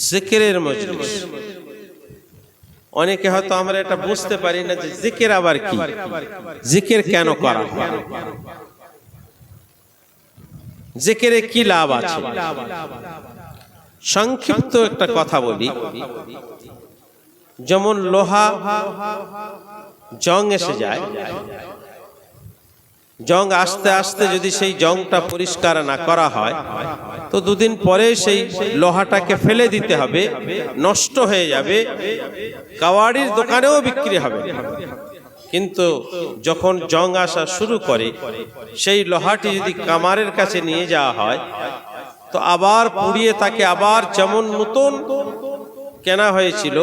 জিকিরের মজলিস। অনেকে হয়তো আমরা এটা বুঝতে পারি না যে জিকির আবার কি, জিকির কেন করা হয়, জিকিরে কি লাভ আছে। সংক্ষিপ্ত একটা কথা বলি, যেমন লোহা জং এসে যায়, জং আস্তে আস্তে যদি সেই জংটা পরিষ্কার না করা হয় তো দুদিন পরে সেই লোহাটাকে ফেলে দিতে হবে, নষ্ট হয়ে যাবে, কাওয়াড়ির দোকানেও বিক্রি হবে। কিন্তু যখন জং আসা শুরু করে সেই লোহাটি যদি কামারের কাছে নিয়ে যাওয়া হয় তো আবার পুড়িয়ে তাকে আবার যেমন নতুন কেনা হয়েছিল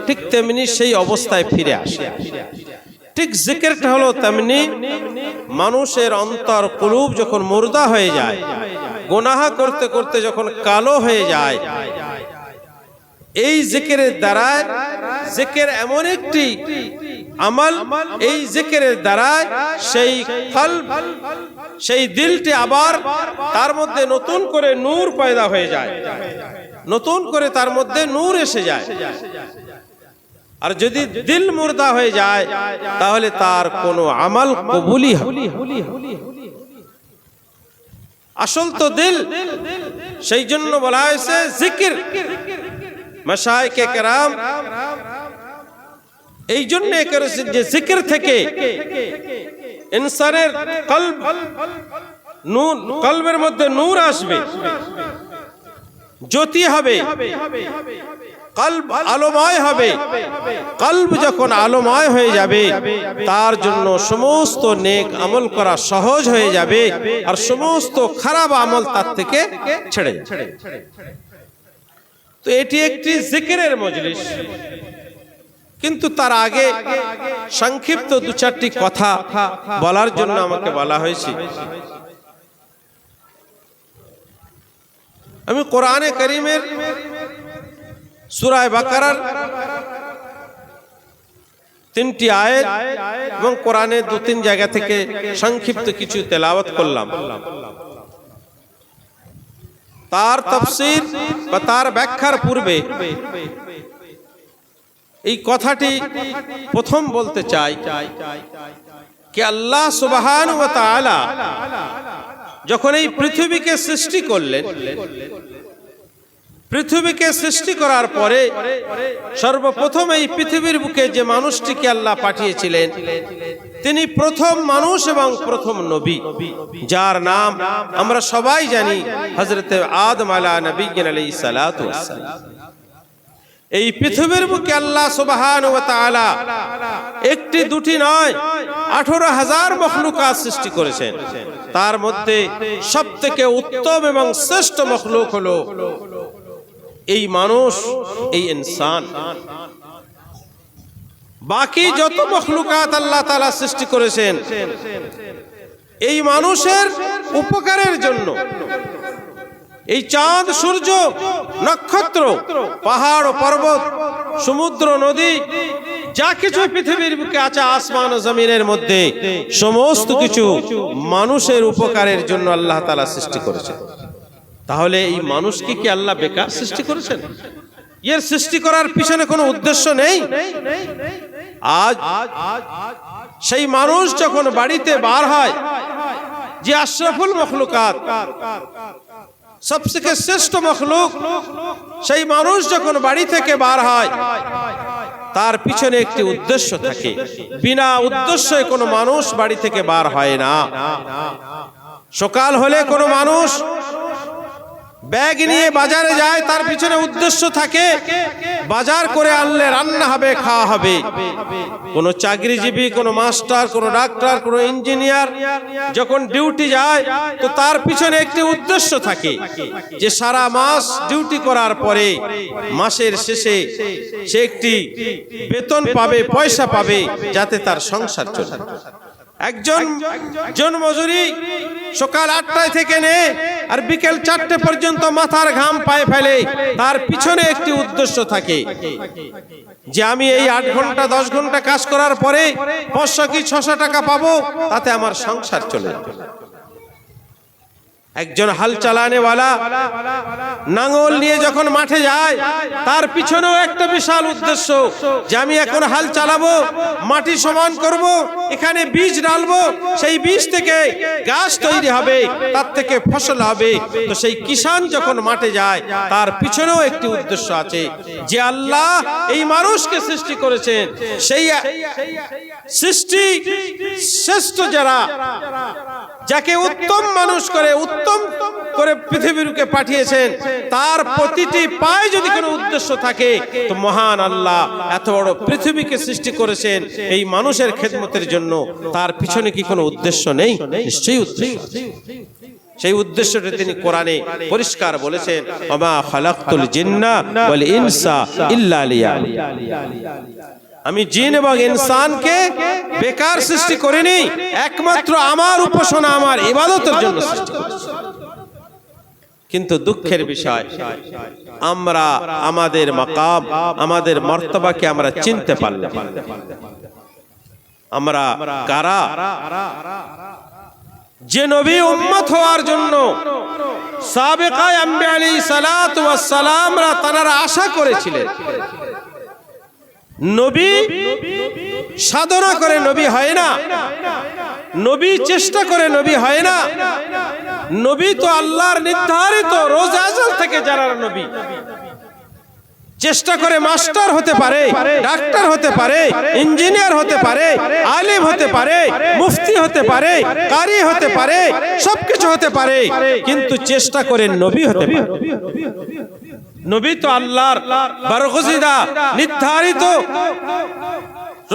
ঠিক তেমনি সেই অবস্থায় ফিরে আসে। ঠিক জিকিরটা হলো তেমনি, মানুষের অন্তর কুলুব যখন মুর্দা হয়ে যায়, গুনাহ করতে করতে যখন কালো হয়ে যায়, এই জিকিরের দ্বারা, জিকির এমন একটি আমল, এই জিকিরের দ্বারা সেই কলব, সেই দিলটি আবার তার মধ্যে নতুন করে নূর পয়দা হয়ে যায়, নতুন করে তার মধ্যে নূর এসে যায়। আর যদি দিল মুর্দা হয়ে যায় তাহলে তার কোনো আমল কবুলই হবে। আসল তো দিল, সেই জন্য বলা হয়েছে জিকির। মাশায়েখে কেরাম এই জন্য করেছেন যে জিকির থেকে ইনসানের কলব, নূর, কলবের মধ্যে নূর আসবে, জ্যোতি হবে, কলব আলোময় হবে। কলব যখন আলোময় হয়ে যাবে তার জন্য সমস্ত নেক আমল করা সহজ হয়ে যাবে, আর সমস্ত খারাপ আমল তার থেকে ছেড়ে যাবে। তো এটি একটি জিকিরের মজলিস, কিন্তু তার আগে সংক্ষিপ্ত দু চারটি কথা বলার জন্য আমাকে বলা হয়েছে। আমি কোরআনে কারীমের সূরা বাকারার 3টি আয়াত এবং কোরআনে 2-3 জায়গা থেকে সংক্ষিপ্ত কিছু তেলাওয়াত করলাম। তার তাফসীর বা তার ব্যাখ্যার পূর্বে এই কথাটি প্রথম বলতে চাই যে আল্লাহ সুবহানাহু ওয়া তাআলা যখন এই পৃথিবীকে সৃষ্টি করলেন, পৃথিবীকে সৃষ্টি করার পরে সর্বপ্রথম এই পৃথিবীর বুকে যে মানুষটিকে আল্লাহ পাঠিয়েছিলেন তিনি প্রথম মানুষ এবং প্রথম নবী, যার নাম আমরা সবাই জানি, হযরত আদম আলাইহিস সালাতু ওয়াস সালাম। এই পৃথিবীর বুকে আল্লাহ সুবহানাহু ওয়া তাআলা একটি দুটি নয় 18,000 মখলুকাত সৃষ্টি করেছেন। তার মধ্যে সবথেকে উত্তম এবং শ্রেষ্ঠ মখলুক হলো এই মানুষ, এই ইনসান। বাকি যত মখলুকাত আল্লাহ তাআলা সৃষ্টি করেছেন এই মানুষের উপকারের জন্য। এই চাঁদ, সূর্য, নক্ষত্র, পাহাড় ও পর্বত, সমুদ্র, নদী, যা কিছু পৃথিবীর বুকে আছে, আসমান ও জমিনের মধ্যে, সমস্ত কিছু মানুষের উপকারের জন্য আল্লাহ তাআলা সৃষ্টি করেছেন। তাহলে এই মানুষকে কি আল্লাহ বেকার সৃষ্টি করেছেন? এর সৃষ্টি করার পিছনে কোনো উদ্দেশ্য নেই? আজ সেই মানুষ যখন বাড়িতে বার হয়, যে আশরাফুল মখলুকাত, সবথেকে শ্রেষ্ঠ মখলুক, সেই মানুষ যখন বাড়ি থেকে বার হয় তার পিছনে একটি উদ্দেশ্য থাকে। বিনা উদ্দেশ্যে কোনো মানুষ বাড়ি থেকে বার হয় না। সকাল হলে কোনো মানুষ ব্যাগ নিয়ে বাজারে যায়, তার পিছনে উদ্দেশ্য থাকে বাজার করে আনলে রান্না হবে, খাওয়া হবে। কোন চাকরিজীবী, কোন মাস্টার, কোন ডাক্তার, কোন ইঞ্জিনিয়ার যখন ডিউটি যায় তো তার পিছনে একটি উদ্দেশ্য থাকে যে সারা মাস ডিউটি করার পরে মাসের শেষে সে একটি বেতন পাবে, পয়সা পাবে, যাতে তার সংসার চলে। একজন জনমজুরি সকাল 8টায় থেকে নে আর বিকেল 4টে পর্যন্ত মাথার ঘাম পায়ে ফেলে, তার পিছনে একটি উদ্দেশ্য থাকে যে আমি এই 8 ঘন্টা 10 ঘন্টা কাজ করার পরে 500 কি 600 টাকা পাবো, তাতে আমার সংসার চলে যাবে। একজন হাল চালানেওয়ালা নাঙ্গল নিয়ে যখন মাঠে যায় তার পিছনেও একটা বিশাল উদ্দেশ্য যে আমি এখন হাল চালাবো, মাটি সমান করব, এখানে বীজ ঢালবো, সেই বীজ থেকে গাছ তৈরি হবে, তার থেকে ফসল হবে। তো সেই কিষান যখন মাঠে যায় তার পিছনেও একটি উদ্দেশ্য আছে যে আল্লাহ এই মানুষকে সৃষ্টি করেছেন, সেই সৃষ্টি শ্রেষ্ঠ যারা, যাকে উত্তম মানুষ করে উত্তম করে পৃথিবীকে পাঠিয়েছেন, তার প্রতিটি পায়ে যদি কোনো উদ্দেশ্য থাকে তো মহান আল্লাহ এত বড় পৃথিবীকে সৃষ্টি করেছেন এই মানুষের খেদমতের জন্য, তার পিছনে কি কোনো উদ্দেশ্য নেই? নিশ্চয়ই উদ্দেশ্য। সেই উদ্দেশ্যটা তিনি কোরআনে পরিষ্কার বলেছেন, ওমা খালাকতুল জিন্না ওয়াল ইনসা ইল্লা লিয়াবুদুন। আমি জিন এবং ইনসানকে বেকার সৃষ্টি করিনি, একমাত্র আমার উপাসনা, আমার ইবাদতের জন্য সৃষ্টি করেছি। কিন্তু দুঃখের বিষয় আমরা আমাদের মাকাম, আমাদের মর্তবাকে আমরা চিনতে পারলাম। আমরা কারা? যে নবী উম্মত হওয়ার জন্য সাবেকায়ে আম্বিয়া আলাইহিস সালাতু ওয়াস সালামরা তারা আশা করেছিলেন। নবী সাধনা করে নবী হয় না, নবী চেষ্টা করে নবী হয় না, নবী তো আল্লাহর নির্ধারিত রোজ আজল থেকে যারা নবী। চেষ্টা করে মাস্টার হতে পারে, ডাক্তার হতে পারে, ইঞ্জিনিয়ার হতে পারে, আলিম হতে পারে, মুফতি হতে পারে, কারি হতে পারে, সবকিছু হতে পারে, কিন্তু চেষ্টা করে নবী হতে পারে। নবী তো আল্লাহর বরগুজিদা নির্ধারিত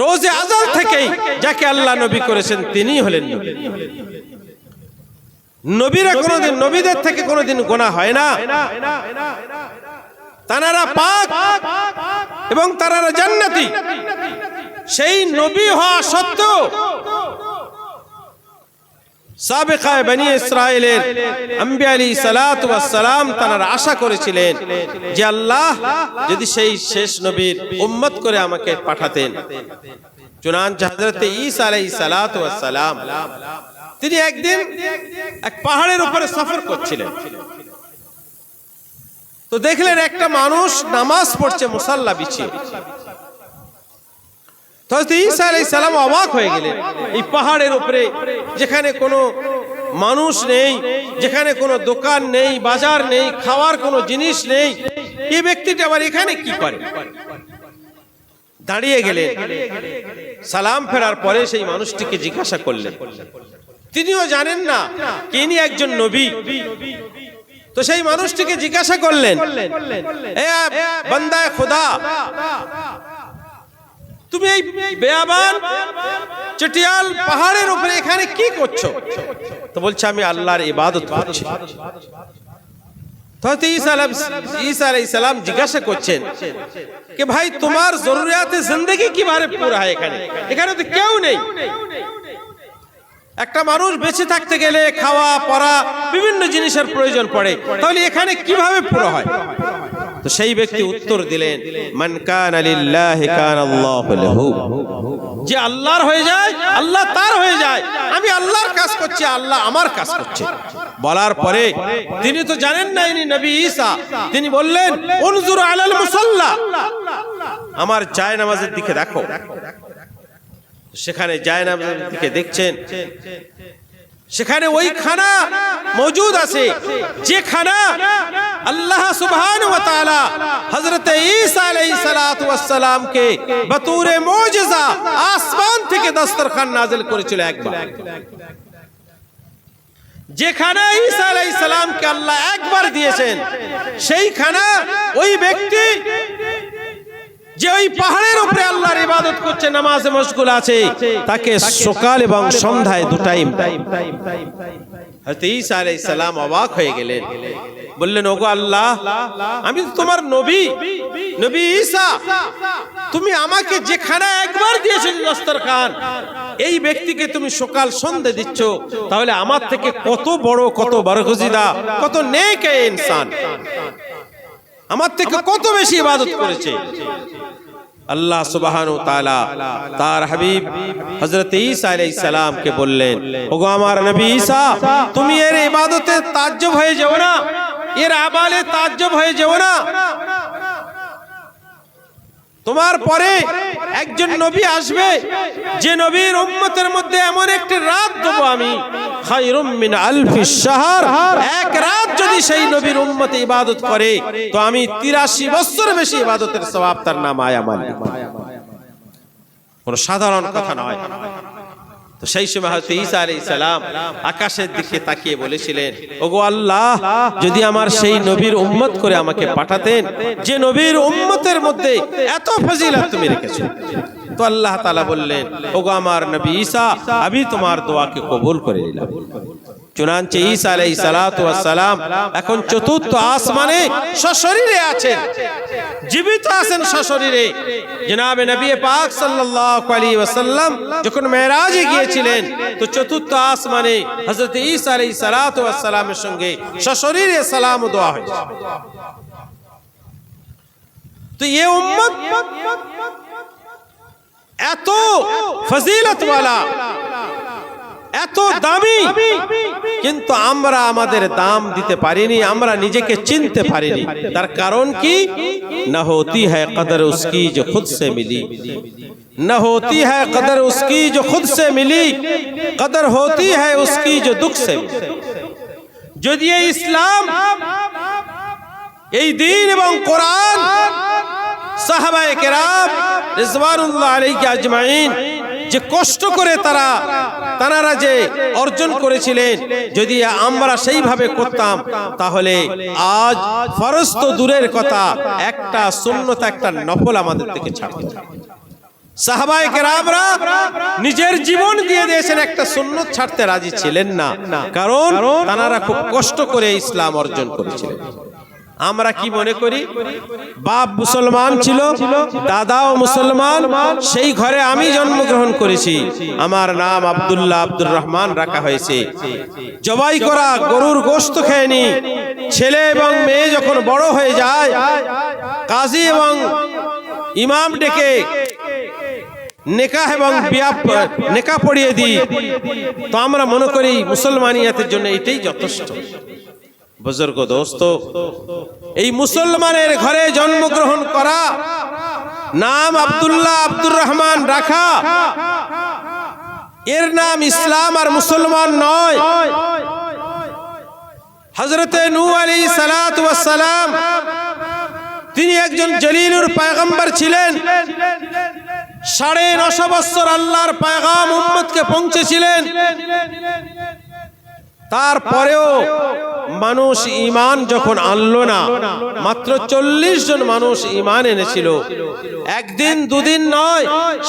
রোজে আজল থেকেই যাকে আল্লাহ নবী করেছেন তিনি হলেন নবী। নবীরা কোনোদিন, নবীদের থেকে কোনোদিন গুনাহ হয় না, তারা পাক এবং তারা জান্নাতি। সেই নবী হওয়া সত্ত্বেও সাবেকায়ে বনি ইসরাইলের আম্বিয়া আলাইহিস সালাতু ওয়াস সালাম তারা আশা করেছিলেন যে আল্লাহ যদি সেই শেষ নবীর উম্মত করে আমাকে পাঠাতেন। চুনাঞ্চে হযরত ঈসা আলাইহিস সালাতু ওয়াস সালাম তিনি একদিন এক পাহাড়ের উপরে সফর করছিলেন। তো দেখলেন একটা মানুষ নামাজ পড়ছে মুসাল্লা বিছিয়ে। হযরত ঈসা আলাইহিস সালাম অবাক হয়ে গেলেন, এই পাহাড়ের উপরে যেখানে কোনো মানুষ নেই, যেখানে কোনো দোকান নেই, বাজার নেই, খাওয়ার কোনো জিনিস নেই, এই ব্যক্তিটা আবার এখানে কি করে? দাঁড়িয়ে গেলেন, সালাম ফেরার পরে সেই মানুষটিকে জিজ্ঞাসা করলেন। তিনিও জানেন না তিনি একজন নবী। তো সেই মানুষটিকে জিজ্ঞাসা করলেন, এ বান্দায়ে খোদা, তুমি এই বেয়াবান চটিয়াল পাহাড়ের উপরে এখানে কি করছো? তো বলছে আমি আল্লাহর ইবাদত করছি। হযরত ঈসা আলাইহিস সালাম জিজ্ঞাসা করছেন कि भाई তোমার জরুরিয়াতে জিন্দেগি কিভাবে পুরা হয় এখানে? এখানে তো কেউ নেই। একটা মানুষ বেঁচে থাকতে গেলে খাওয়া পড়া বিভিন্ন জিনিসের প্রয়োজন পড়ে, তাহলে এখানে কিভাবে পুরো হয়? তো সেই ব্যক্তি উত্তর দিলেন, মান কানা লিল্লাহি কানা আল্লাহু লাহু। যে আল্লাহর হয়ে যায় আল্লাহ তার হয়ে যায়। আমি আল্লাহর কাজ করছি, আল্লাহ আমার কাজ করছে। বলার পরে তিনি তো জানেন না ইনি নবী ঈসা, তিনি বললেন উনজুর আলাল মুসাল্লা, আমার জায়নামাজের দিকে দেখো। সেখানে জায়নামাজের দিকে দেখছেন, সেখানে ওই খানা মজুদ আছে যে খানা আল্লাহ সুবহানাহু ওয়া তাআলা হযরত ঈসা আলাইহিস সালাতু ওয়াস সালাম কে বতৌরে মুজিজা আসমান থেকে দস্তরখান নাযিল করেছিল একবার। যে খানা ঈসা আলাইহিস সালাম কে আল্লাহ একবার দিয়েছেন, সেই খানা ওই ব্যক্তি যে ওই পাহাড়ের উপরে আল্লাহর ইবাদত করছে, নামাজে মশগুল আছে, তাকে সকাল এবং সন্ধ্যায় দু টাইম। হযরত ঈসা আলাইহিস সালাম অবাক হয়ে গেলেন, বললেন ওগো আল্লাহ, আমি তো তোমার নবী, নবী ঈসা, তুমি আমাকে যেখানে একবার দিয়েছো দস্তরখান, এই ব্যক্তিকে তুমি সকাল সন্ধ্যা দিচ্ছ, তাহলে আমার থেকে কত বড়, কত বরগুজিদা, কত নেক ইনসান, আমার থেকে কত বেশি ইবাদত করেছে। আল্লাহ সুবহানাহু ওয়া তাআলা তার হাবিব হযরত ঈসা আলাইহিস সালাম কে বললেন, ওগো আমার নবী ঈসা, তুমি এর ইবাদতে তাজ্জব হয়ে যাও না, এর আমালে তাজ্জব হয়ে যাও না। তোমার পরে একজন নবী আসবে, যে নবীর উম্মতের মধ্যে এমন একটি রাত দেব আমি, খায়রুম মিন আলফিশ শাহর, এক রাত যদি সেই নবীর উম্মত ইবাদত করে তো আমি 83 বছর বেশি ইবাদতের সওয়াব তার নামায় আমার লিখব। কোন সাধারণ কথা নয়। তো সেই সময় হযরত ঈসা আলাইহিস সালাম আকাশের দিকে তাকিয়ে বলেছিলেন, ওগো আল্লাহ, যদি আমার সেই নবীর উম্মত করে আমাকে পাঠাতেন, যে নবীর উম্মতের মধ্যে এত ফজিলত তুমি রেখেছো। তো আল্লাহ তাআলা বললেন, ওগো আমার নবী ঈসা, আমি তোমার দোয়াকে কবুল করে নিলাম। চুনাঞ্চে ঈসা আলাইহিস সালাতু ওয়াস সালাম এখন চতুর্থ আসমানে সশরীরে আছেন, জীবিত আছেন সশরীরে। জনাবে নবী পাক সাল্লাল্লাহু আলাইহি ওয়াসাল্লাম যখন মেরাজে গিয়েছিলেন তো চতুর্থ আসমানে হযরত ঈসা আলাইহিস সালাতু ওয়াস সালামের সঙ্গে সশরীরে সালাম ও দোয়া হয়েছে। তো এই উম্মত এত ফজিলত ওয়ালা, এত দামি, কিন্তু আমরা আমাদের দাম দিতে পারিনি, আমরা নিজেকে চিনতে পারিনি। তার কারণ কি? না होती है कदर उसकी जो खुद से मिली, न होती है कदर उसकी जो खुद से मिली, कदर होती है उसकी जो दुख से मिली। যদি এই ইসলাম, এই দ্বীন এবং কোরআন সাহাবায়ে কেরাম রিজওয়ানুল্লাহ আলাইহি আজমাইন যে কষ্ট করে তারা যে অর্জন করেছিলেন, যদি আমরা সেইভাবে করতাম তাহলে আজ ফরজ তো দূরের কথা, একটা সুন্নত, একটা নফল আমাদের থেকে ছাড়তে হবে। সাহাবায়ে কেরামরা নিজের জীবন দিয়ে দিয়েছেন, একটা সুন্নত ছাড়তে রাজি ছিলেন না, কারণ তারা খুব কষ্ট করে ইসলাম অর্জন করেছিলেন। আমরা কি মনে করি? বাপ মুসলমান ছিল, দাদাও মুসলমান, সেই ঘরে আমি জন্মগ্রহণ করেছি, আমার নাম আব্দুল্লাহ, আব্দুর রহমান রাখা হয়েছে। জবাই করা গরুর গোশত খেয়নি। ছেলে এবং মেয়ে যখন বড় হয়ে যায়, কাজী এবং ইমাম ডেকে নেকাহ এবং নেকাহ পড়িয়ে দিই, তো আমরা মনে করি মুসলমানিয়াতের জন্য এটাই যথেষ্ট। বুজুর্গ দোস্ত, এই মুসলমানের ঘরে জন্মগ্রহণ করা, নাম আব্দুল্লাহ, আব্দুর রহমান রাখা, এর নাম ইসলাম আর মুসলমান নয়। হযরতে নূহ আলাইহিস সালাতু ওয়াস সালাম তিনি একজন জলিলুর পয়গম্বর ছিলেন। 9.5 বছর আল্লাহর পয়গাম উম্মতকে পৌঁছেছিলেন। তারপরেও মানুষ ঈমান যখন আনলো না, মাত্র 40 জন মানুষ ঈমান এনেছিল। একদিন দুদিন নয়,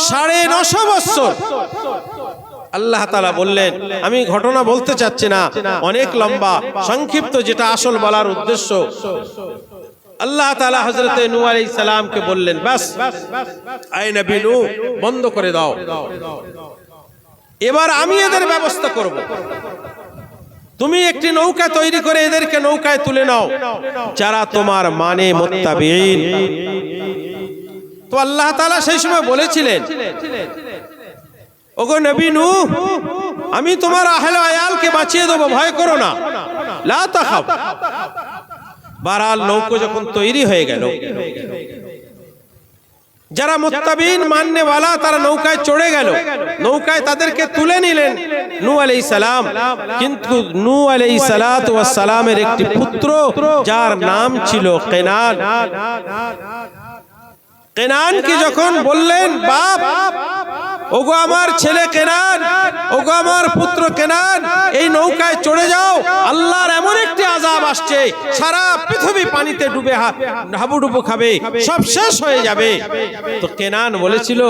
9.5 বছর। আল্লাহ তাআলা বললেন, আমি ঘটনা বলতে চাচ্ছি না, অনেক লম্বা, সংক্ষিপ্ত যেটা আসল বলার উদ্দেশ্য। আল্লাহ তাআলা হযরতে নূহ আলাইহিস সালামকে বললেন, বাস আয় নবী নূহ, বন্ধ করে দাও, এবার আমি এদের ব্যবস্থা করব। তুমি একটি নৌকা তৈরি করে এদেরকে নৌকায় তুলে নাও, যারা তোমার মানে মুত্তাবিঈন। তো আল্লাহ তাআলা সেই সময় বলেছিলেন, ওগো নবী নূহ, আমি তোমার আহলে আয়ালকে বাঁচিয়ে দেব, ভয় করো না, লা তাখাফ। বারাল নৌকা যখন তৈরি হয়ে গেল, যারা মুত্তাবিঈন মাননে ওয়ালা তারা নৌকায় চড়ে গেল, নৌকায় তাদেরকে তুলে নিলেন নূহ আলাইহিস সালাম। কিন্তু নূহ আলাইহিস সালাতু ওয়াস সালামের একটি পুত্র, যার নাম ছিল কেনান। কেনানকে যখন বললেন, বাপ, ওগো আমার ছেলে কেনান, ওগো আমার পুত্র কেনান, এই নৌকায় চড়ে যাও, আল্লাহর এমন একটি আযাব আসছে, সারা পৃথিবী পানিতে ডুবে হাবুডুবু খাবে, সব শেষ হয়ে যাবে। তো কেনান বলেছিল,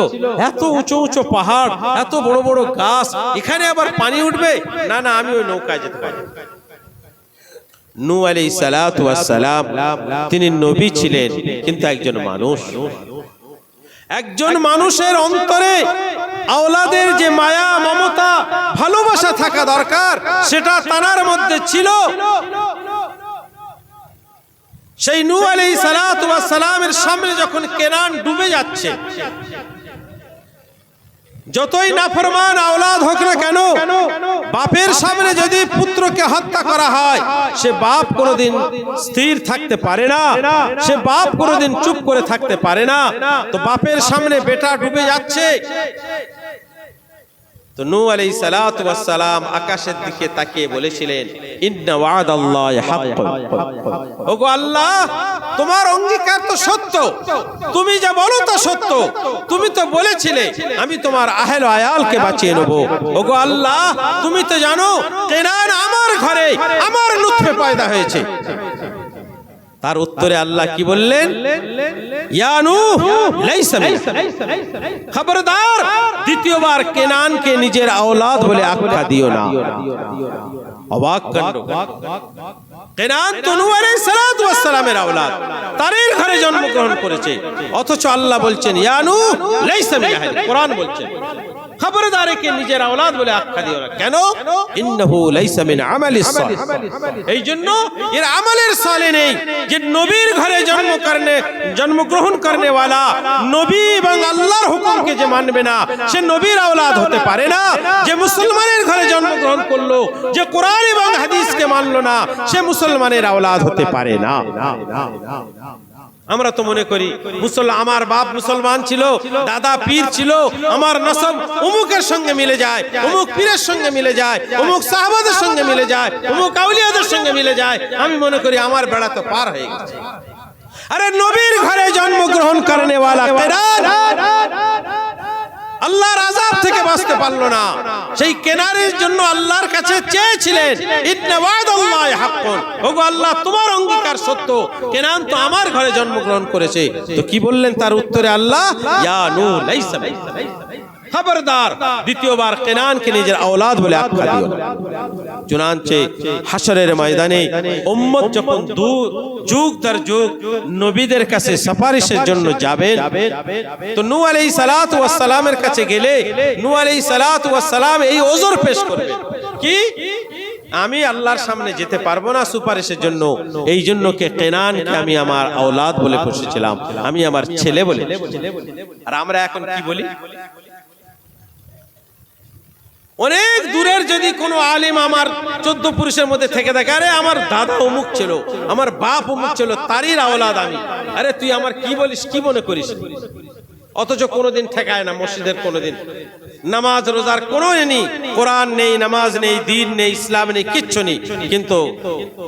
এত উঁচু উঁচু পাহাড়, এত বড় বড় গাছ, এখানে আবার পানি উঠবে? না না, আমি ওই নৌকায় যেতে পারি। নূহ আলাইহিস সালাতু ওয়াস সালাম তিনি নবী ছিলেন, কিন্তু একজন মানুষ। একজন মানুষের অন্তরে আওলাদের যে মায়া, মমতা, ভালোবাসা থাকা দরকার, সেটা তার মধ্যে ছিল। সেই নূহ আলাইহিস সালাতু ওয়াস সালামের সামনে যখন কেনান ডুবে যাচ্ছে, যতই নাফরমান আওলাদ হোক না কেন, বাপের সামনে যদি পুত্রকে হত্যা করা হয়, সে বাপ কোনোদিন স্থির থাকতে পারে না, সে বাপ কোনোদিন চুপ করে থাকতে পারে না। তো বাপের সামনে বেটা ডুবে যাচ্ছে, তো নূহ আলাইহিস সালাতু ওয়াস সালাম আকাশের দিকে তাকিয়ে বলেছিলেন, ইন্না ওয়াদাল্লাহি হাক্কুন, ওগো আল্লাহ, তোমার অঙ্গীকার তো সত্য, তুমি যা বলো তা সত্য, তুমি তো বলেছিলে আমি তোমার আহল আয়ালকে বাঁচিয়ে নেব। ওগো আল্লাহ, তুমি তো জানো কেনান আমার ঘরে আমার নুতফে পয়দা হয়েছে। তার উত্তরে আল্লাহ কি বললেন, ইয়া নূহ লাইসা মিনকা, খবরদার দ্বিতীয়বার কেনানকে নিজের আওলাদ বলে আখ্যা দিও না। অবাক কাণ্ড, কেনান তো নূহ আলাইহিস সালাতু ওয়াস সালামের আওলাদ, তারই ঘরে জন্মগ্রহণ করেছে, অথচ আল্লাহ বলছেন ইয়া নূহ লাইসা মিন আহলি, কোরআন বলছেন খবরদার একে নিজের আওলাদ বলে আখ্যা দিও না। কেন? ইন্নাহু লাইসা মিন আমালিস সালিহ, এই জন্য এর আমলের সালে নেই। যে নবীর ঘরে জন্মগ্রহণ করনে ওয়ালা, নবী এবং আল্লাহর হুকুমকে যে মানবে না, সে নবীর আওলাদ হতে পারে না। যে মুসলমানের ঘরে জন্মগ্রহণ করলো, যে কোরআন এবং হাদিসকে মানলো না, সে মুসলমানের আওলাদ হতে পারে না। আমরা তো মনে করি আমার বাপ মুসলমান ছিল, দাদা পীর ছিল, আমার নসব অমুকের সঙ্গে মিলে যায়, অমুক পীরের সঙ্গে মিলে যায়, অমুক সাহাবাদের সঙ্গে মিলে যায়, অমুক আউলিয়াদের সঙ্গে মিলে যায়, আমি মনে করি আমার বেড়া তো পার হয়ে গেছে। আরে নবীর ঘরে জন্মগ্রহণ করনে ওয়ালা কেনান আল্লাহর আযাব থেকে বাঁচতে পারলো না, সেই কেনানের জন্য আল্লাহর কাছে চেয়েছিলেন, ইন্না ওয়াদাল্লাহি হাক্কুন, ওগো আল্লাহ তোমার অঙ্গীকার সত্য, কেনান তো আমার ঘরে জন্মগ্রহণ করেছে। তো কি বললেন তার উত্তরে আল্লাহ, ইয়া নূহ লাইসা মিনকা, খবরদার দ্বিতীয়বার কেনানকে নিজের আওলাদ বলে আখ্যা দিও না। চুনাঞ্চে হাশরের ময়দানে উম্মত যখন যুগ দর যুগ নবীদের কাছে সুপারিশের জন্য যাবেন, তো নূহ আলাইহিস সালাতু ওয়াস সালামের কাছে গেলে নূহ আলাইহিস সালাতু ওয়াস সালাম এই ওযর পেশ করবেন, কি আমি আল্লাহর সামনে যেতে পারবো না সুপারিশের জন্য, এই জন্য কে কেনানকে আমি আমার আওলাদ বলে বসেছিলাম, আমি আমার ছেলে বলে। আর আমরা এখন কি বলি? অনেক দূরের যদি কোনো আলেম আমার 14 পুরুষের মধ্যে থেকে থাকে, আরে আমার দাদা অমুক ছিল, আমার বাপ অমুক ছিল, তারই আওলাদ আমি, আরে তুই আমার কি বলিস, কি মনে করিস? অথচ কোনোদিন ঠেকায় না মসজিদের, কোনোদিন নামাজ রোজার কোনো নেই, কোরআন নেই, নামাজ নেই, দিন নেই, ইসলাম নেই, কিচ্ছু নেই, কিন্তু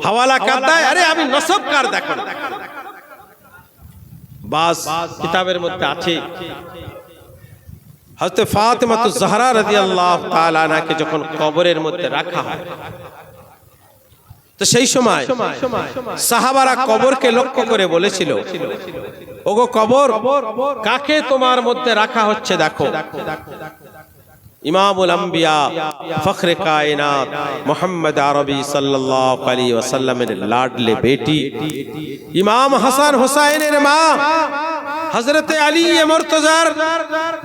হাওয়ালা কার দেয়, আরে আমি নসব কার দেখো। বাস কিতাবের মধ্যে আছে হযরত ফাতেমাতুজ জাহরা রাদিয়াল্লাহু তাআলা আনহাকে যখন কবরের মধ্যে রাখা হয়, তো সেই সময় সাহাবারা কবরকে লক্ষ্য করে বলেছিল, ওগো কবর, কাকে তোমার মধ্যে রাখা হচ্ছে দেখো। ইমামুল আম্বিয়া ফখরে কায়নাত মুহাম্মদ আরবি সাল্লাল্লাহু আলাইহি ওয়াসাল্লামের লাডলে বেটি ইমাম হাসান হুসাইনের মা হযরত আলী মুর্তজার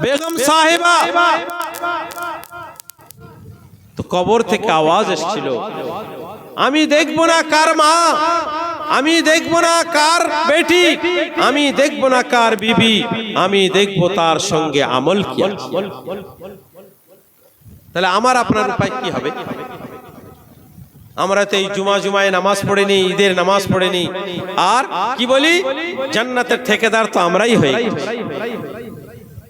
বেগম সাহেবা, তো কবর থেকে আওয়াজ এসেছিল, আমি দেখব না কার মা, আমি দেখব না কার বেটি, আমি দেখব না কার বিবি, আমি দেখব তার সঙ্গে আমল কি আছে। তাহলে আমার আপনার উপায় কি হবে? আমরা তো এই জুমায় নামাজ পড়েনি, ঈদের নামাজ পড়েনি, আর কি বলি জান্নাতের ঠিকাদার তো আমরাই হই।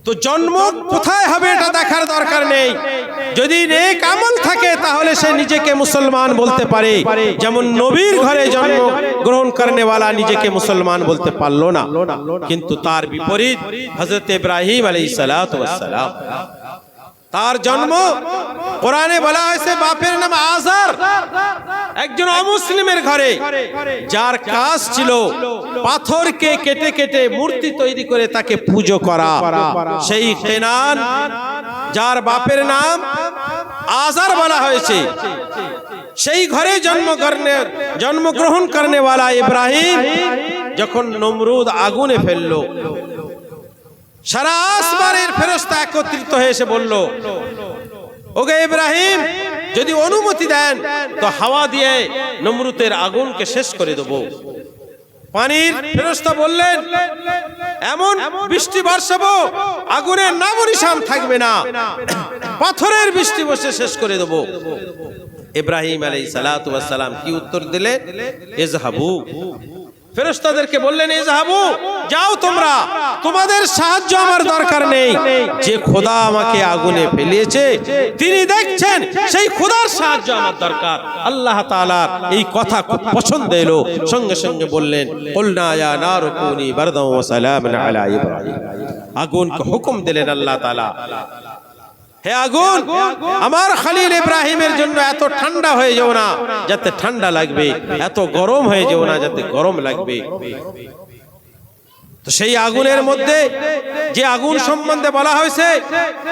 তো জন্ম কোথায় হবে এটা দেখার দরকার নেই, যদি নেক আমল থাকে তাহলে সে নিজেকে মুসলমান বলতে পারে, যেমন নবীর ঘরে জন্ম গ্রহণ করনে ওয়ালা নিজেকে মুসলমান বলতে পারলো না। কিন্তু তার বিপরীত হযরত ইব্রাহিম আলাইহিস সালাতু ওয়াস সালাম, তার জন্ম কোরআনে বলা হয়েছে বাপের নাম আজার, একজন অমুসলিমের ঘরে, যার কাজ ছিল পাথরকে কেটে কেটে মূর্তি তৈরি করে তাকে পূজা করা। সেই কেনান, যার বাপের নাম আজার বলা হয়েছে, সেই ঘরে জন্মগ্রহণ করনে ওয়ালা ইব্রাহিম যখন নমরুদ আগুনে ফেললো, সারা আসমানের ফেরেশতা একত্রিত হয়ে এসে বলল, ওগো ইব্রাহিম, যদি অনুমতি দেন তো হাওয়া দিয়ে নমরুদের আগুনকে শেষ করে দেব। পানির ফেরেশতা বললেন এমন বৃষ্টি বর্ষাবো আগুনের নাম নিশান থাকবে না, পাথরের বৃষ্টি বসে শেষ করে দেব। ইব্রাহিম আলাইহিস সালাতু ওয়াস সালাম কি উত্তর দিলেন? ইযহাবু, ফেরেশতাদেরকে বললেন ইযহাবু, যাও তোমরা, তোমাদের সাহায্য আমার দরকার নেই। যে খোদা আমাকে আগুনে ফেলিয়েছে তিনি দেখছেন, সেই খোদার সাহায্য আমার দরকার। আল্লাহ তাআলার এই কথা খুব পছন্দ এলো, সঙ্গে সঙ্গে বললেন কুলনা ইয়া নারু কুনি বারদান ওয়া সালামান আলা ইব্রাহিম। আগুনকে হুকুম দিলেন আল্লাহ তাআলা, হে আগুন, আমার খলিল ইব্রাহিমের জন্য এত ঠান্ডা হয়ে যাও না যাতে ঠান্ডা লাগবে, এত গরম হয়ে যাও না যাতে গরম লাগবে। তো সেই আগুনের মধ্যে, যে আগুন সম্বন্ধে বলা হয়েছে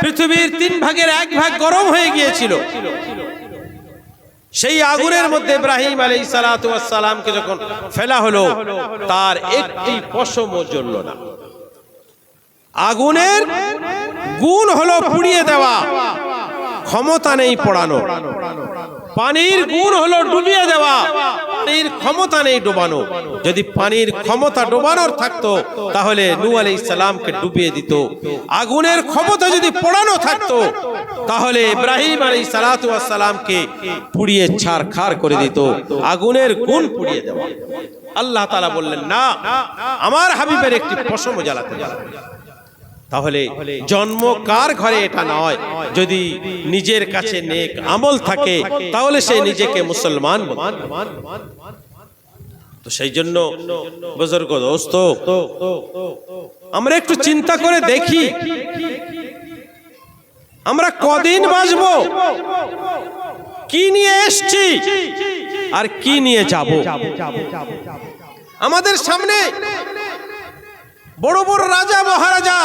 পৃথিবীর 3 ভাগের 1 ভাগ গরম হয়ে গিয়েছিল, সেই আগুনের মধ্যে ইব্রাহিম আলাইহিস সালাতু ওয়াস সালামকে যখন ফেলা হলো তার একটি পশমও জ্বলল না। আগুনের গুণ হলো পুড়িয়ে দেওয়া, ক্ষমতা নেই পোড়ানো। পানির গুণ হলো ডুবিয়ে দেওয়া, পানির ক্ষমতা নেই ডোবানো। যদি পানির ক্ষমতা ডোবানোর থাকতো তাহলে নূহ আলাইহিস সালামকে ডুবিয়ে দিত। আগুনের ক্ষমতা যদি পোড়ানো থাকতো তাহলে ইব্রাহিম আলাইহিস সালাতু ওয়াস সালামকে পুড়িয়ে ছারখার করে দিত। আগুনের গুণ পুড়িয়ে দেওয়া। আল্লাহ তাআলা বললেন না, আমার হাবিবের একটি পশম জ্বালাতে যাবে। তাহলে জন্ম কার ঘরে এটা নয়, যদি নিজের কাছে নেক আমল থাকে তাহলে সে নিজেকে মুসলমান বলে। তো সেই জন্য বুজুর্গ দোস্ত, আমরা একটু চিন্তা করে দেখি আমরা কদিন বাঁচবো, কি নিয়ে এসেছি আর কি নিয়ে যাব। আমাদের সামনে বড় বড় রাজা মহারাজা